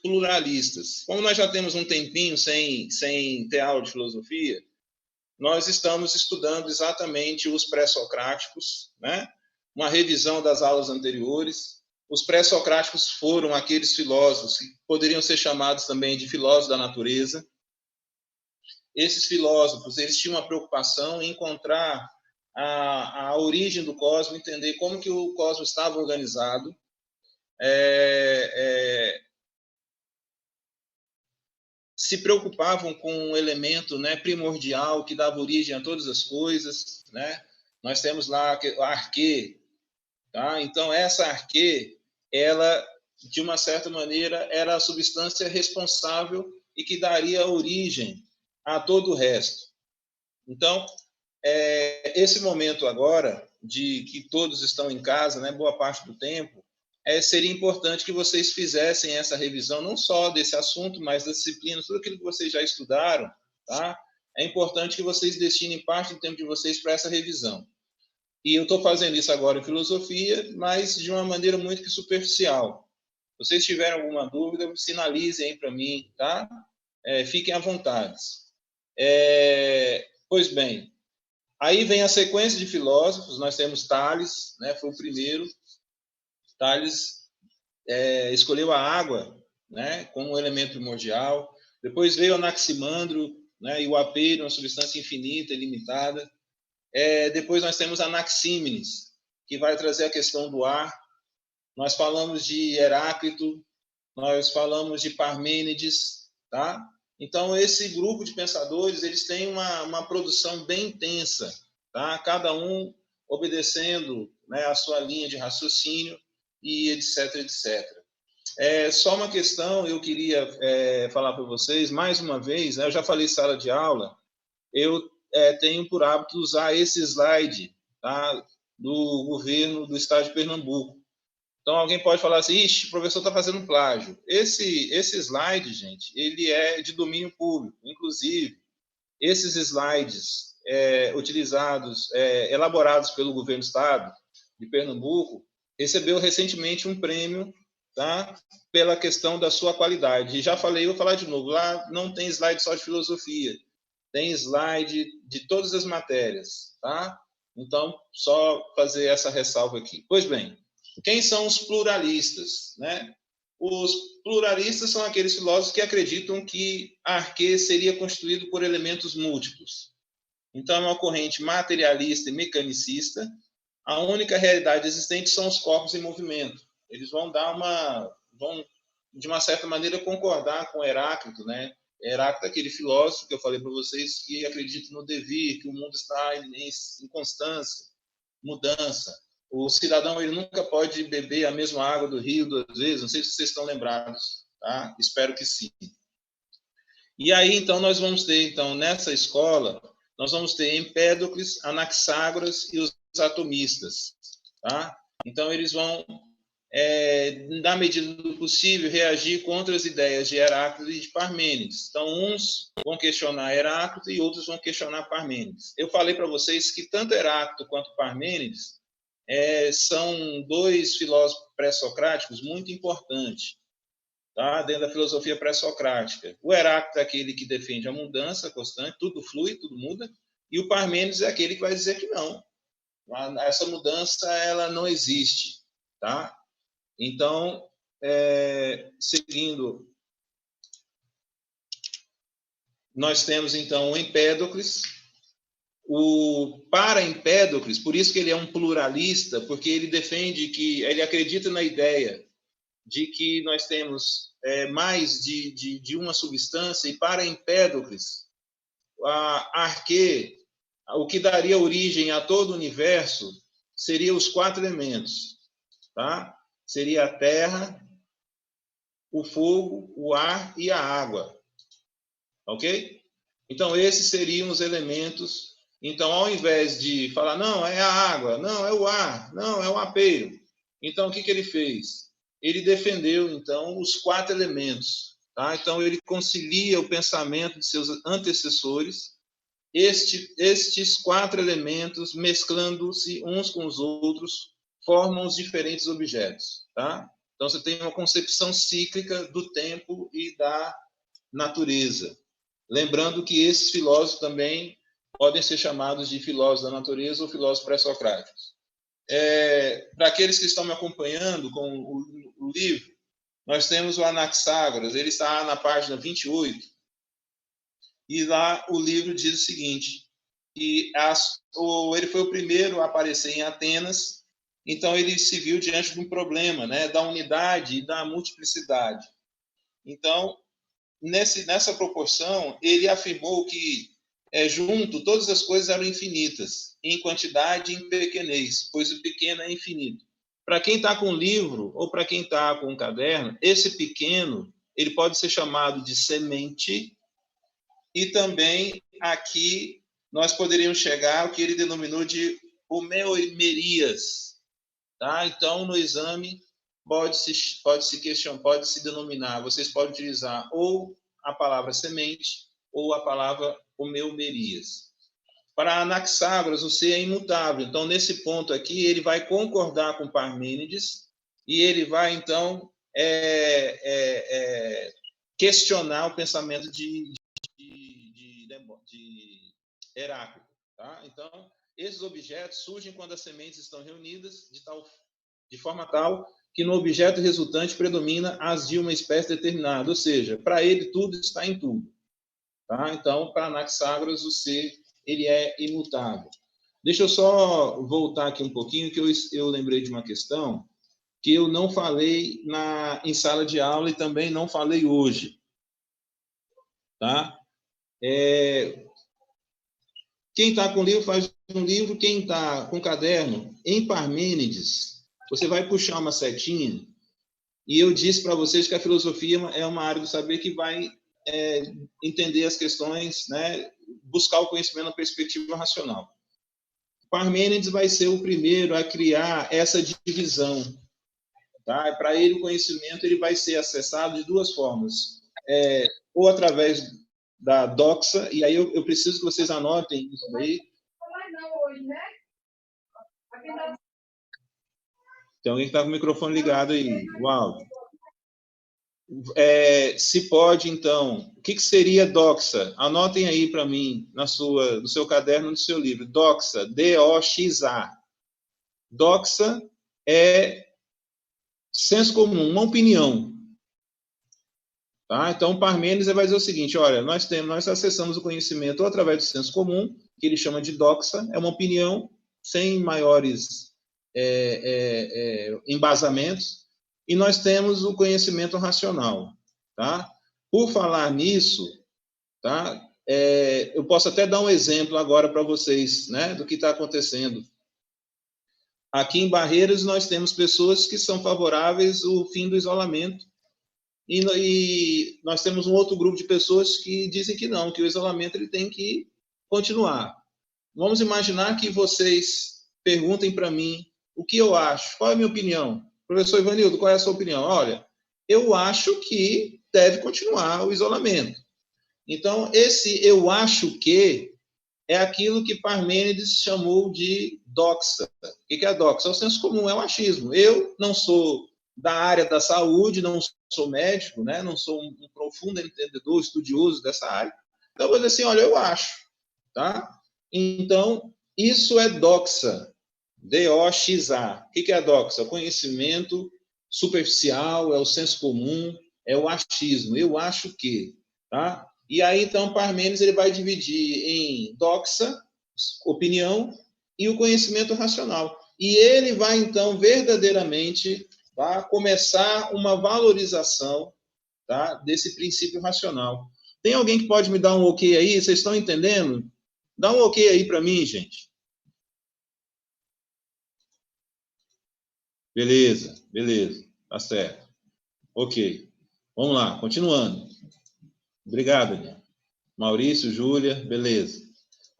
pluralistas. Como nós já temos um tempinho sem ter aula de filosofia, nós estamos estudando exatamente os pré-socráticos, né? Uma revisão das aulas anteriores. Os pré-socráticos foram aqueles filósofos que poderiam ser chamados também de filósofos da natureza. Esses filósofos, eles tinham uma preocupação em encontrar a origem do cosmos, entender como que o cosmos estava organizado, se preocupavam com um elemento, né, primordial que dava origem a todas as coisas, né? Nós temos lá a arquê, tá? Então essa arquê, ela de uma certa maneira era a substância responsável e que daria origem a todo o resto. Então esse momento agora de que todos estão em casa, né, boa parte do tempo, seria importante que vocês fizessem essa revisão, não só desse assunto, mas das disciplinas, tudo aquilo que vocês já estudaram, tá? É importante que vocês destinem parte do tempo de vocês para essa revisão. E eu estou fazendo isso agora em filosofia, mas de uma maneira muito que superficial. Se vocês tiverem alguma dúvida, sinalizem aí para mim, tá? Fiquem à vontade. Pois bem, aí vem a sequência de filósofos. Nós temos Tales, né? Foi o primeiro. Tales escolheu a água, né, como um elemento primordial. Depois veio Anaximandro, né, e o apeiro, uma substância infinita, ilimitada. Depois nós temos Anaxímenes, que vai trazer a questão do ar. Nós falamos de Heráclito, nós falamos de Parmênides, tá? Então, esse grupo de pensadores, eles têm uma produção bem intensa, tá? Cada um obedecendo, né, a sua linha de raciocínio, e etc, etc. Só uma questão eu queria falar para vocês, mais uma vez, né, eu já falei sala de aula, eu tenho por hábito usar esse slide, tá, do governo do estado de Pernambuco. Então, alguém pode falar assim, ixi, o professor está fazendo plágio. Esse slide, gente, ele é de domínio público. Inclusive, esses slides utilizados, elaborados pelo governo do estado de Pernambuco, recebeu recentemente um prêmio, tá, pela questão da sua qualidade. E já falei, vou falar de novo, lá não tem slide só de filosofia, tem slide de todas as matérias, tá? Então, só fazer essa ressalva aqui. Pois bem, quem são os pluralistas, né? Os pluralistas são aqueles filósofos que acreditam que a arquê seria constituído por elementos múltiplos. Então, é uma corrente materialista e mecanicista. A única realidade existente são os corpos em movimento. Eles vão de uma certa maneira, concordar com Heráclito, né? Heráclito é aquele filósofo que eu falei para vocês que acredita no devir, que o mundo está em constância, mudança. O cidadão ele nunca pode beber a mesma água do rio 2 vezes. Não sei se vocês estão lembrados, tá? Espero que sim. E aí, então, nós vamos ter, então, nessa escola, nós vamos ter Empédocles, Anaxágoras e os atomistas, tá? Então, eles vão, na medida do possível, reagir contra as ideias de Heráclito e de Parmênides. Então, uns vão questionar Heráclito e outros vão questionar Parmênides. Eu falei para vocês que tanto Heráclito quanto Parmênides são dois filósofos pré-socráticos muito importantes, tá? Dentro da filosofia pré-socrática. O Heráclito é aquele que defende a mudança constante, tudo flui, tudo muda, e o Parmênides é aquele que vai dizer que não. Essa mudança ela não existe, tá? Então, seguindo, nós temos então o Empédocles. Para Empédocles, por isso que ele é um pluralista, porque ele defende que ele acredita na ideia de que nós temos mais de uma substância, e para Empédocles, a arquê, o que daria origem a todo o universo, seria os 4 elementos, tá? Seria a terra, o fogo, o ar e a água, ok? Então, esses seriam os elementos. Então, ao invés de falar, não, é a água, não, é o ar, não, é o apeiro. Então, o que ele fez? Ele defendeu, então, os 4 elementos. Tá? Então, ele concilia o pensamento de seus antecessores, estes 4 elementos, mesclando-se uns com os outros, formam os diferentes objetos. Tá? Então, você tem uma concepção cíclica do tempo e da natureza. Lembrando que esses filósofos também podem ser chamados de filósofos da natureza ou filósofos pré-socráticos. Para aqueles que estão me acompanhando com o livro, nós temos o Anaxágoras, ele está na página 28, e lá o livro diz o seguinte, que ele foi o primeiro a aparecer em Atenas, então ele se viu diante de um problema, né, da unidade e da multiplicidade. Então, nessa proporção, ele afirmou que, junto, todas as coisas eram infinitas, em quantidade e em pequenez, pois o pequeno é infinito. Para quem está com livro ou para quem está com um caderno, esse pequeno ele pode ser chamado de semente, e também aqui nós poderíamos chegar ao que ele denominou de homeomerias. Tá? Então, no exame, pode-se questionar, pode-se denominar, vocês podem utilizar ou a palavra semente ou a palavra homeomerias. Para Anaxágoras, o ser é imutável. Então, nesse ponto aqui, ele vai concordar com Parmênides e ele vai, então, questionar o pensamento de Heráclito. Tá? Então, esses objetos surgem quando as sementes estão reunidas de forma tal que no objeto resultante predomina as de uma espécie determinada, ou seja, para ele tudo está em tudo. Tá? Então, para Anaxágoras, o ser ele é imutável. Deixa eu só voltar aqui um pouquinho, que eu lembrei de uma questão que eu não falei em sala de aula e também não falei hoje. Tá? Quem está com livro faz um livro, quem está com caderno, em Parmênides, você vai puxar uma setinha, e eu disse para vocês que a filosofia é uma área do saber que vai entender as questões, né, buscar o conhecimento na perspectiva racional. Parmênides vai ser o primeiro a criar essa divisão. Tá? Para ele, o conhecimento ele vai ser acessado de duas formas. Ou através da doxa, e aí eu preciso que vocês anotem isso aí. Tem alguém que está com o microfone ligado aí, o áudio. Se pode, então, o que seria doxa? Anotem aí para mim, no seu caderno, no seu livro. Doxa, D-O-X-A. Doxa é senso comum, uma opinião. Tá? Então, Parmênides vai dizer o seguinte, olha, nós acessamos o conhecimento ou através do senso comum, que ele chama de doxa, é uma opinião sem maiores embasamentos, e nós temos o conhecimento racional. Tá? Por falar nisso, tá? Eu posso até dar um exemplo agora para vocês, né, do que está acontecendo. Aqui em Barreiras, nós temos pessoas que são favoráveis ao fim do isolamento, e nós temos um outro grupo de pessoas que dizem que não, que o isolamento ele tem que continuar. Vamos imaginar que vocês perguntem para mim o que eu acho, qual é a minha opinião. Professor Ivanildo, qual é a sua opinião? Olha, eu acho que deve continuar o isolamento. Então, esse eu acho que é aquilo que Parmênides chamou de doxa. O que é a doxa? É o senso comum, é o achismo. Eu não sou da área da saúde, não sou médico, né? Não sou um profundo entendedor, estudioso dessa área. Então, eu vou dizer assim, olha, eu acho. Tá? Então, isso é doxa. D-O-X-A. O que é a doxa? O conhecimento superficial, é o senso comum, é o achismo. Eu acho que. Tá? E aí, então, Parmênides ele vai dividir em doxa, opinião, e o conhecimento racional. E ele vai, então, verdadeiramente começar uma valorização, tá, desse princípio racional. Tem alguém que pode me dar um ok aí? Vocês estão entendendo? Dá um ok aí para mim, gente. Beleza. Tá certo. Ok. Vamos lá, continuando. Obrigado, Daniel. Maurício, Júlia, beleza.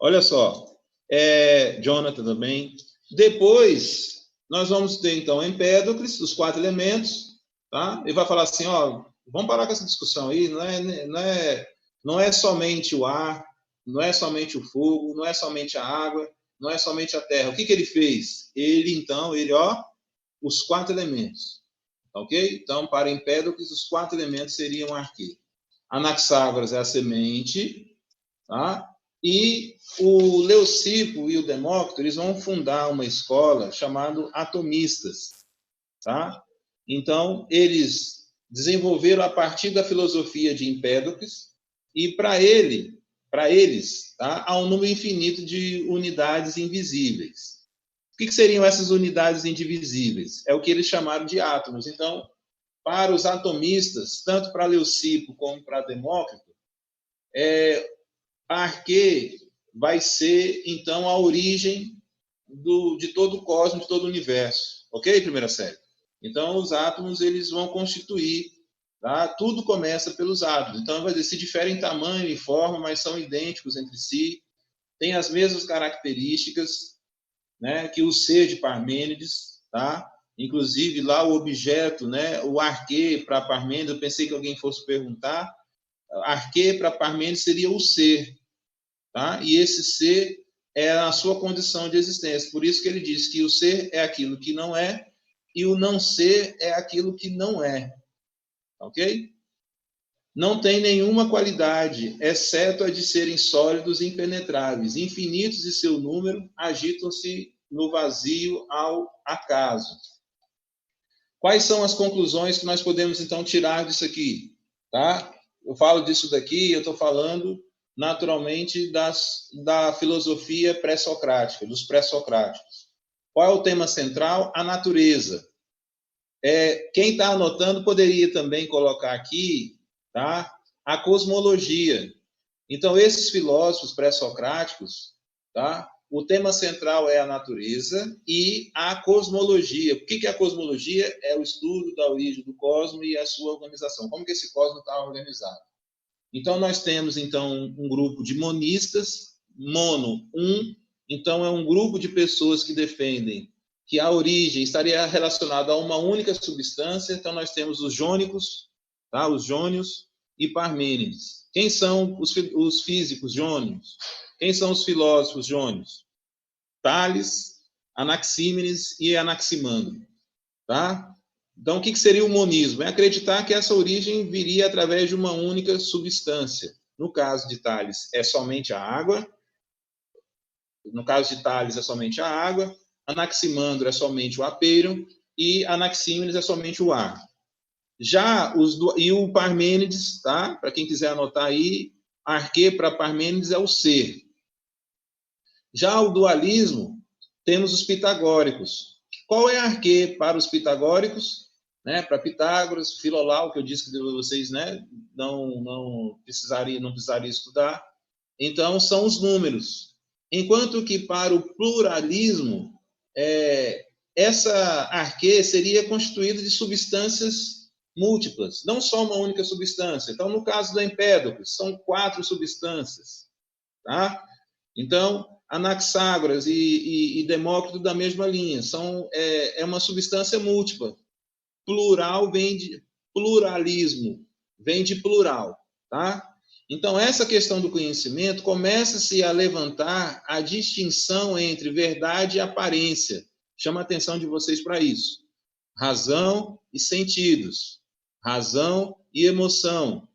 Olha só, Jonathan também. Depois, nós vamos ter, então, Empédocles, os 4 elementos, tá? Ele vai falar assim, ó, vamos parar com essa discussão aí, não é somente o ar, não é somente o fogo, não é somente a água, não é somente a terra. O que ele fez? Ele, ó, os 4 elementos. ok? Então, para Empédocles, os 4 elementos seriam arquê. Anaxágoras é a semente, tá? E o Leucipo e o Demócrito, eles vão fundar uma escola chamada atomistas, tá? Então, eles desenvolveram a partir da filosofia de Empédocles, e para eles, tá? Há um número infinito de unidades invisíveis. O que seriam essas unidades indivisíveis? É o que eles chamaram de átomos. Então, para os atomistas, tanto para Leucipo como para Demócrito, a arquê vai ser, então, a origem de todo o cosmos, de todo o universo. Ok, primeira série? Então, os átomos eles vão constituir, tá? Tudo começa pelos átomos. Então, vai dizer, se diferem em tamanho e forma, mas são idênticos entre si, têm as mesmas características, né, que o ser de Parmênides, tá? Inclusive, lá o objeto, né, o arquê para Parmênides, eu pensei que alguém fosse perguntar, arquê para Parmênides seria o ser, tá? E esse ser é a sua condição de existência. Por isso que ele diz que o ser é aquilo que não é e o não ser é aquilo que não é. Ok? Não tem nenhuma qualidade, exceto a de serem sólidos e impenetráveis. Infinitos em seu número, agitam-se no vazio ao acaso. Quais são as conclusões que nós podemos, então, tirar disso aqui? Tá? Eu falo disso daqui, eu estou falando, naturalmente, da filosofia pré-socrática, dos pré-socráticos. Qual é o tema central? A natureza. Quem está anotando poderia também colocar aqui, tá? A cosmologia. Então, esses filósofos pré-socráticos, tá? O tema central é a natureza e a cosmologia. O que é a cosmologia? É o estudo da origem do cosmos e a sua organização. Como que esse cosmos está organizado? Então, nós temos, então, um grupo de monistas, então é um grupo de pessoas que defendem que a origem estaria relacionada a uma única substância. Então, nós temos os jônicos, tá? Os jônios e Parmênides. Quem são os físicos jônios? Quem são os filósofos jônios? Tales, Anaxímenes e Anaximandro, tá? Então, o que seria o monismo? É acreditar que essa origem viria através de uma única substância. No caso de Tales, é somente a água. No caso de Tales, é somente a água. Anaximandro é somente o apeiron. E Anaxímenes é somente o ar. E o Parmênides, tá? Para quem quiser anotar aí, arquê para Parmênides é o ser. Já o dualismo, temos os pitagóricos. Qual é arquê para os pitagóricos? Né? Para Pitágoras, Filolau, que eu disse que vocês, né, não precisaria estudar. Então, são os números. Enquanto que para o pluralismo, essa arquê seria constituída de substâncias múltiplas, não só uma única substância. Então, no caso do Empédocles, são 4 substâncias. Tá? Então, Anaxágoras e Demócrito da mesma linha. É uma substância múltipla. Pluralismo vem de plural. Tá? Então, essa questão do conhecimento começa-se a levantar a distinção entre verdade e aparência. Chama a atenção de vocês para isso. Razão e sentidos. Razão e emoção.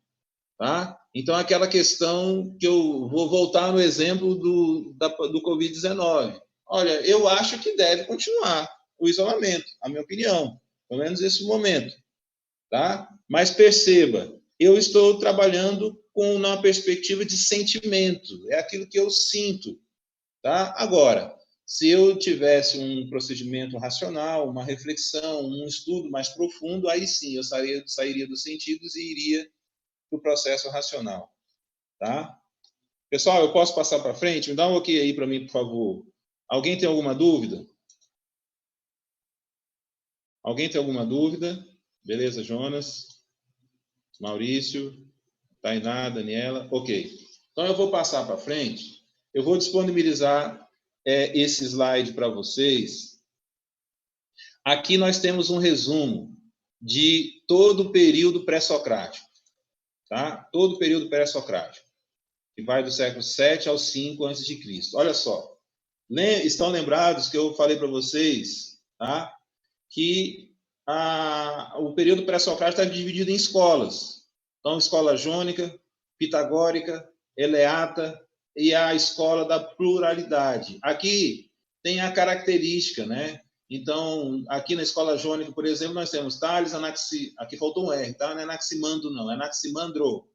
Tá? Então, aquela questão que eu vou voltar no exemplo do Covid-19. Olha, eu acho que deve continuar o isolamento, a minha opinião, pelo menos nesse momento. Tá? Mas perceba, eu estou trabalhando com uma perspectiva de sentimento, é aquilo que eu sinto. Tá? Agora, se eu tivesse um procedimento racional, uma reflexão, um estudo mais profundo, aí sim eu sairia dos sentidos e iria para o processo racional. Tá? Pessoal, eu posso passar para frente? Me dá um ok aí para mim, por favor. Alguém tem alguma dúvida? Alguém tem alguma dúvida? Beleza, Jonas? Maurício? Tainá, Daniela? Ok. Então, eu vou passar para frente. Eu vou disponibilizar esse slide para vocês. Aqui nós temos um resumo de todo o período pré-socrático. Tá? Todo o período pré-socrático, que vai do século 7 ao 5 a.C. Olha só. Estão lembrados que eu falei para vocês, tá? Que o período pré-socrático está dividido em escolas. Então, escola jônica, pitagórica, eleata e a escola da pluralidade. Aqui tem a característica, né? Então, aqui na escola jônica, por exemplo, nós temos Tales, aqui faltou um R, tá? Não é Anaximandro, não, é Anaximandro.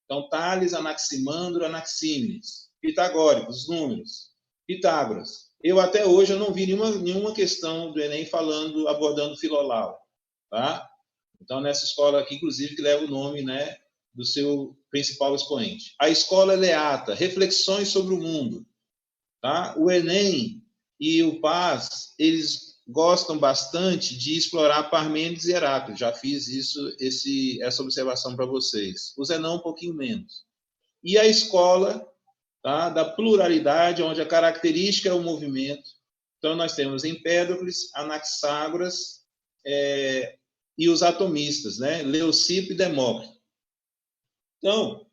Então, Tales, Anaximandro, Anaxímenes. Pitagóricos, números. Pitágoras. Eu até hoje eu não vi nenhuma questão do Enem abordando Filolau, tá? Então, nessa escola aqui, inclusive, que leva o nome, né, do seu principal expoente. A escola eleata, reflexões sobre o mundo, tá? O Enem e o PAS, eles gostam bastante de explorar Parmênides e Heráclito. Já fiz essa observação para vocês. O Zenão um pouquinho menos. E a escola, tá, da pluralidade, onde a característica é o movimento. Então, nós temos Empédocles, Anaxágoras e os atomistas, né? Leucipo e Demócrito. Então,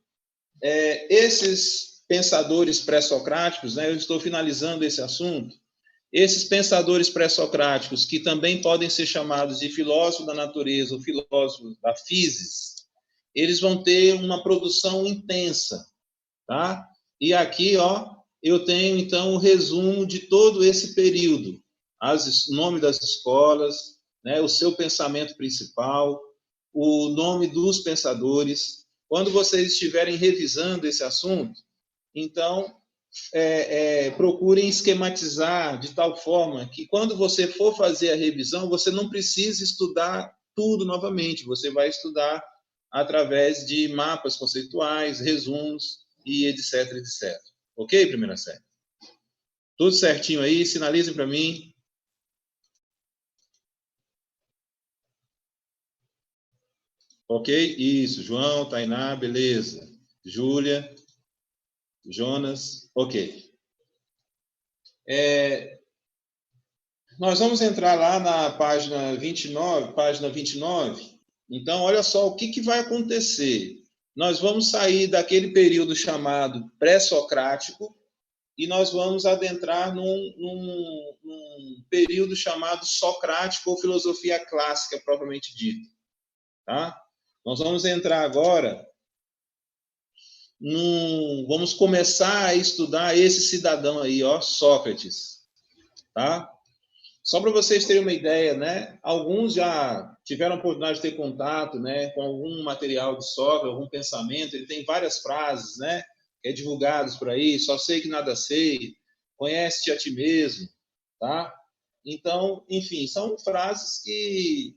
esses pensadores pré-socráticos, né? Eu estou finalizando esse assunto, esses pensadores pré-socráticos, que também podem ser chamados de filósofos da natureza ou filósofos da physis, eles vão ter uma produção intensa, tá? E aqui, ó, eu tenho, então, o resumo de todo esse período. O nome das escolas, né, o seu pensamento principal, o nome dos pensadores. Quando vocês estiverem revisando esse assunto, então, procurem esquematizar de tal forma que, quando você for fazer a revisão, você não precise estudar tudo novamente. Você vai estudar através de mapas conceituais, resumos, e etc, etc. Ok, primeira série? Tudo certinho aí? Sinalizem para mim. Ok? Isso. João, Tainá, beleza. Júlia, Jonas, ok. Nós vamos entrar lá na página 29. Então, olha só o que vai acontecer. Nós vamos sair daquele período chamado pré-socrático e nós vamos adentrar num período chamado socrático ou filosofia clássica, propriamente dita. Tá? Nós vamos entrar agora, vamos começar a estudar esse cidadão aí, ó, Sócrates. Tá? Só para vocês terem uma ideia, né? Alguns já tiveram a oportunidade de ter contato, né, com algum material de Sócrates, algum pensamento. Ele tem várias frases, né, divulgadas por aí. Só sei que nada sei. Conhece-te a ti mesmo, tá? Então, enfim, são frases que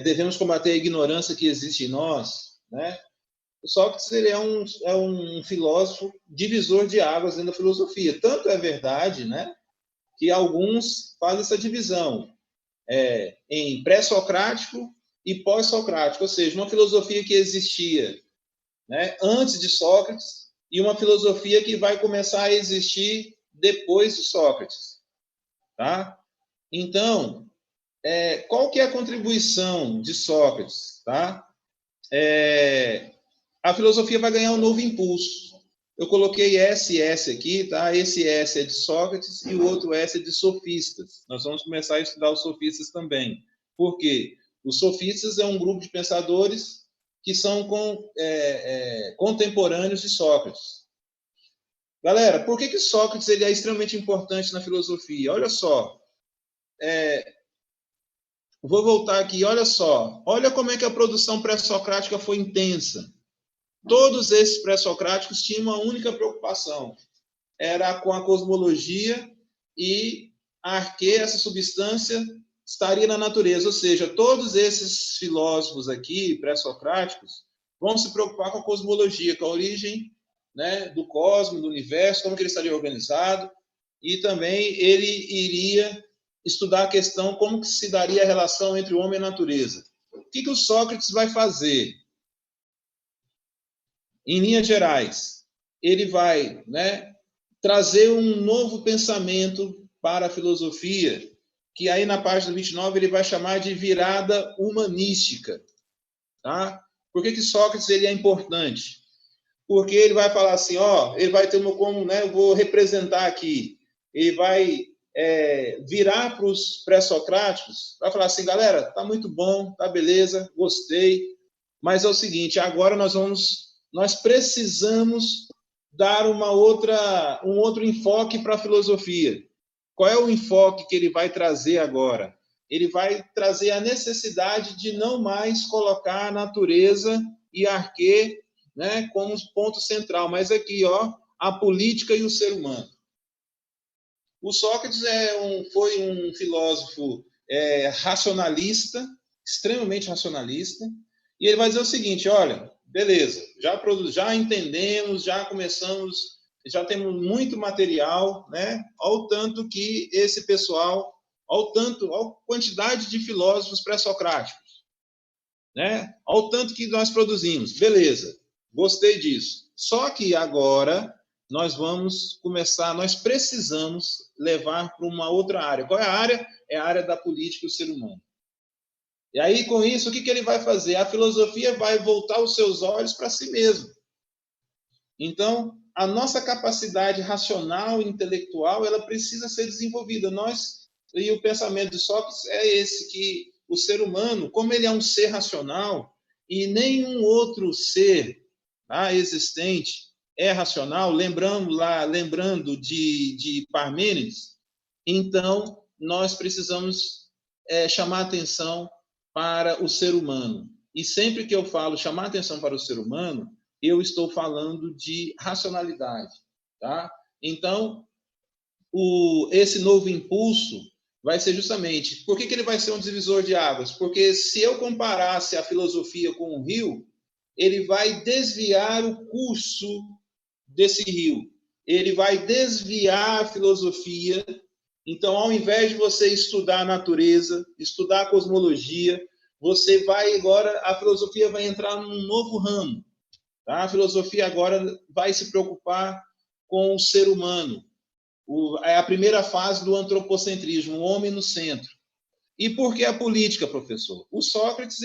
devemos combater a ignorância que existe em nós, né? O Sócrates ele é um filósofo divisor de águas dentro da filosofia. Tanto é verdade, né, que alguns fazem essa divisão em pré-socrático e pós-socrático, ou seja, uma filosofia que existia, né, antes de Sócrates e uma filosofia que vai começar a existir depois de Sócrates. Tá? Então, qual que é a contribuição de Sócrates? Tá? A filosofia vai ganhar um novo impulso. Eu coloquei SS aqui, tá? Esse S é de Sócrates e o outro S é de sofistas. Nós vamos começar a estudar os sofistas também. Por quê? Os sofistas é um grupo de pensadores que são contemporâneos de Sócrates. Galera, por que Sócrates ele é extremamente importante na filosofia? Olha só. Vou voltar aqui, olha só. Olha como é que a produção pré-socrática foi intensa. Todos esses pré-socráticos tinham uma única preocupação. Era com a cosmologia e a arquê, essa substância, estaria na natureza. Ou seja, todos esses filósofos aqui, pré-socráticos, vão se preocupar com a cosmologia, com a origem, né, do cosmos, do universo, como que ele estaria organizado, e também ele iria estudar a questão como que se daria a relação entre o homem e a natureza. O que o Sócrates vai fazer? Em linhas gerais, ele vai, né, trazer um novo pensamento para a filosofia, que aí na página 29 ele vai chamar de virada humanística. Tá? Por que Sócrates ele é importante? Porque ele vai falar assim, ó, ele vai ter como, né, eu vou representar aqui, ele vai virar para os pré-socráticos, vai falar assim, galera, tá muito bom, tá beleza, gostei, mas é o seguinte, agora nós precisamos dar um outro enfoque para a filosofia. Qual é o enfoque que ele vai trazer agora? Ele vai trazer a necessidade de não mais colocar a natureza e arquê, né, como ponto central, mas aqui, a política e o ser humano. O Sócrates foi um filósofo racionalista, extremamente racionalista, e ele vai dizer o seguinte, olha, beleza, já entendemos, já começamos, já temos muito material, né? Ao tanto que esse pessoal, a quantidade de filósofos pré-socráticos, né? Ao tanto que nós produzimos, beleza, gostei disso. Só que agora nós precisamos levar para uma outra área. Qual é a área? É a área da política e o ser humano. E aí, com isso, o que ele vai fazer? A filosofia vai voltar os seus olhos para si mesmo. Então, a nossa capacidade racional e intelectual, ela precisa ser desenvolvida. E o pensamento de Sócrates é esse, que o ser humano, como ele é um ser racional, e nenhum outro ser existente é racional, lembrando de Parmênides, então nós precisamos chamar atenção para o ser humano. E sempre que eu falo chamar atenção para o ser humano, eu estou falando de racionalidade, tá? Então, esse novo impulso vai ser justamente... Por que ele vai ser um divisor de águas? Porque se eu comparasse a filosofia com um rio, ele vai desviar o curso desse rio. Ele vai desviar a filosofia. Então, ao invés de você estudar a natureza, estudar a cosmologia, a filosofia vai entrar num novo ramo. Tá? A filosofia agora vai se preocupar com o ser humano. É a primeira fase do antropocentrismo, o homem no centro. E por que a política, professor? O Sócrates,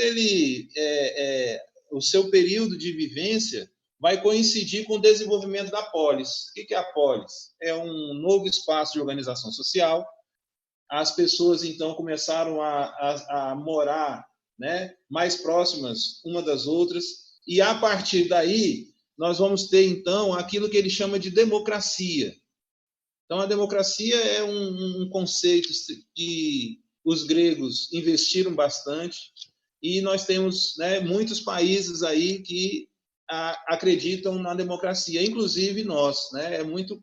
o seu período de vivência vai coincidir com o desenvolvimento da polis. O que é a polis? É um novo espaço de organização social. As pessoas, então, começaram a morar, né, mais próximas uma das outras, e a partir daí nós vamos ter, então, aquilo que ele chama de democracia. Então, a democracia é um conceito que os gregos investiram bastante, e nós temos, né, muitos países aí que acreditam na democracia, inclusive nós, né? É muito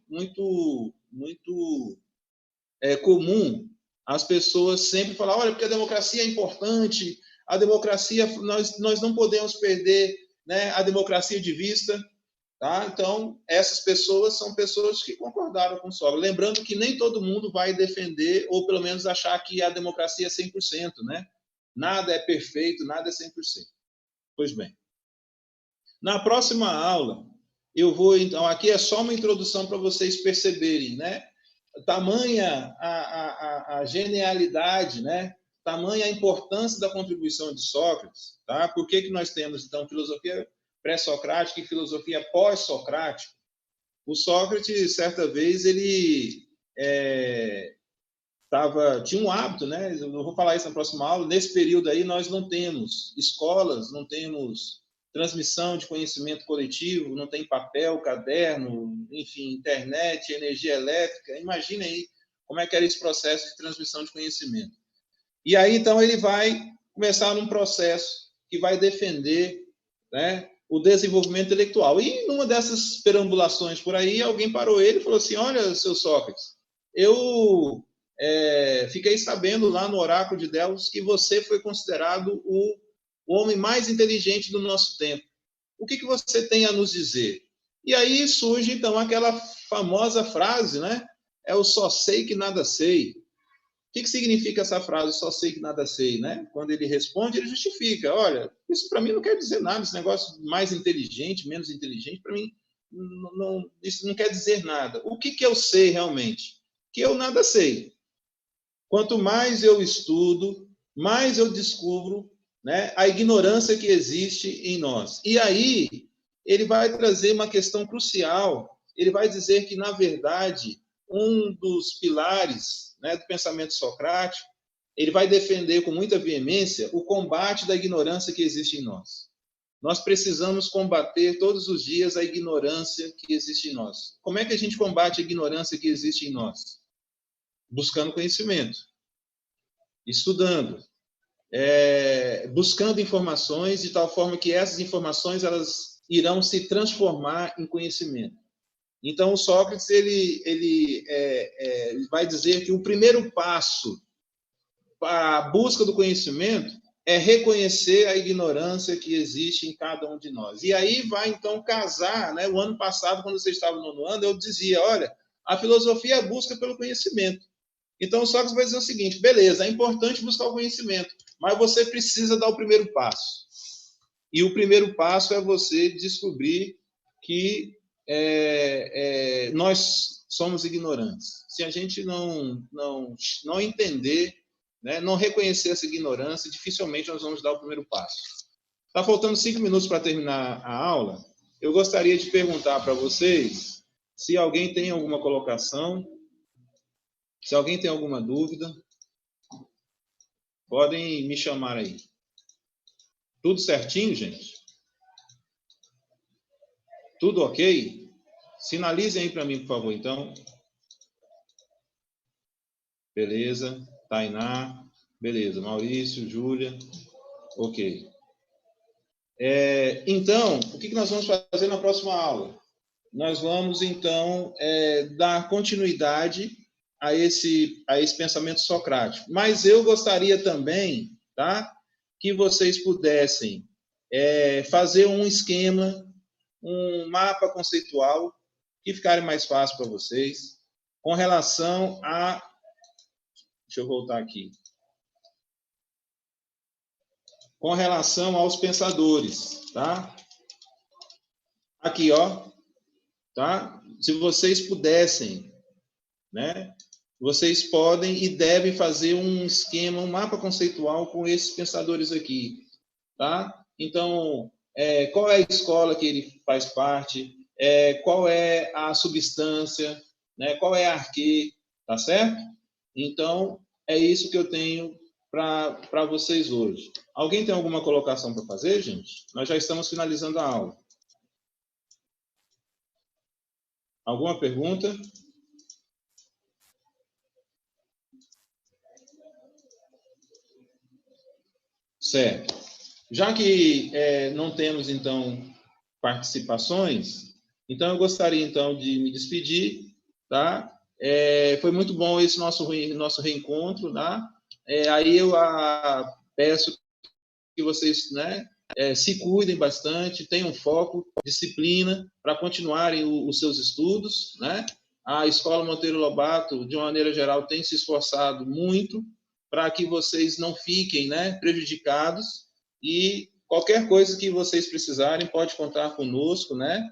comum as pessoas sempre falar, olha, porque a democracia é importante, a democracia, nós não podemos perder, né, a democracia de vista, tá? Então, essas pessoas são pessoas que concordaram com o Sócrates. Lembrando que nem todo mundo vai defender, ou pelo menos achar que a democracia é 100%, né? Nada é perfeito, nada é 100%. Pois bem. Na próxima aula, eu vou, então, aqui é só uma introdução para vocês perceberem, né? Tamanha a genialidade, né? Tamanha a importância da contribuição de Sócrates, tá? Por que nós temos, então, filosofia pré-socrática e filosofia pós-socrática? O Sócrates, certa vez, ele tinha um hábito, né? Eu vou falar isso na próxima aula. Nesse período aí, nós não temos escolas, não temos transmissão de conhecimento coletivo, não tem papel, caderno, enfim, internet, energia elétrica. Imagine aí como é que era esse processo de transmissão de conhecimento. E aí, então, ele vai começar num processo que vai defender, né, o desenvolvimento intelectual. E numa dessas perambulações por aí, alguém parou ele e falou assim, olha, seu Sócrates, eu fiquei sabendo lá no oráculo de Delfos que você foi considerado o homem mais inteligente do nosso tempo. O que você tem a nos dizer? E aí surge, então, aquela famosa frase, né? É o só sei que nada sei. O que significa essa frase, só sei que nada sei, né? Quando ele responde, ele justifica. Olha, isso para mim não quer dizer nada, esse negócio mais inteligente, menos inteligente, para mim, isso não quer dizer nada. O que eu sei realmente? Que eu nada sei. Quanto mais eu estudo, mais eu descubro, né, a ignorância que existe em nós. E aí, ele vai trazer uma questão crucial. Ele vai dizer que, na verdade, um dos pilares, né, do pensamento socrático, ele vai defender com muita veemência o combate da ignorância que existe em nós. Nós precisamos combater todos os dias a ignorância que existe em nós. Como é que a gente combate a ignorância que existe em nós? Buscando conhecimento, estudando, buscando informações de tal forma que essas informações elas irão se transformar em conhecimento. Então, o Sócrates ele vai dizer que o primeiro passo para a busca do conhecimento é reconhecer a ignorância que existe em cada um de nós. E aí vai, então, casar, né? O ano passado, quando você estava no nono ano, eu dizia, olha, a filosofia é a busca pelo conhecimento. Então, o Sócrates vai dizer o seguinte, beleza, é importante buscar o conhecimento, mas você precisa dar o primeiro passo. E o primeiro passo é você descobrir que nós somos ignorantes. Se a gente não entender, né, não reconhecer essa ignorância, dificilmente nós vamos dar o primeiro passo. Está faltando 5 minutos para terminar a aula. Eu gostaria de perguntar para vocês se alguém tem alguma colocação, se alguém tem alguma dúvida, podem me chamar aí. Tudo certinho, gente? Tudo ok? Sinalizem aí para mim, por favor, então. Beleza. Tainá. Beleza. Maurício, Júlia. Ok. Então, o que nós vamos fazer na próxima aula? Nós vamos, então, dar continuidade a esse pensamento socrático. Mas eu gostaria também, tá, que vocês pudessem fazer um esquema, um mapa conceitual que ficasse mais fácil para vocês, com relação a... Deixa eu voltar aqui. Com relação aos pensadores, tá? Aqui, ó, tá? Se vocês pudessem, né? Vocês podem e devem fazer um esquema, um mapa conceitual com esses pensadores aqui, tá? Então, qual é a escola que ele faz parte? Qual é a substância? Né? Qual é a arquê? Tá certo? Então, é isso que eu tenho para vocês hoje. Alguém tem alguma colocação para fazer, gente? Nós já estamos finalizando a aula. Alguma pergunta? Certo. Já que não temos, então, participações, então eu gostaria, então, de me despedir, tá? Foi muito bom esse nosso reencontro, tá? Aí eu peço que vocês, né, se cuidem bastante, tenham foco, disciplina, para continuarem os seus estudos, né? A Escola Monteiro Lobato, de uma maneira geral, tem se esforçado muito para que vocês não fiquem, né, prejudicados, e qualquer coisa que vocês precisarem, pode contar conosco, né?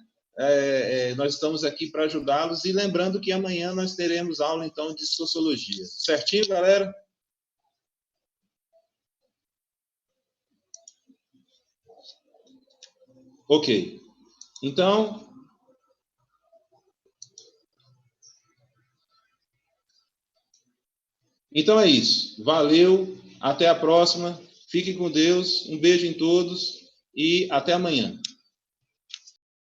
Nós estamos aqui para ajudá-los, e lembrando que amanhã nós teremos aula, então, de Sociologia. Certinho, galera? Ok. Então é isso. Valeu, até a próxima. Fiquem com Deus, um beijo em todos e até amanhã.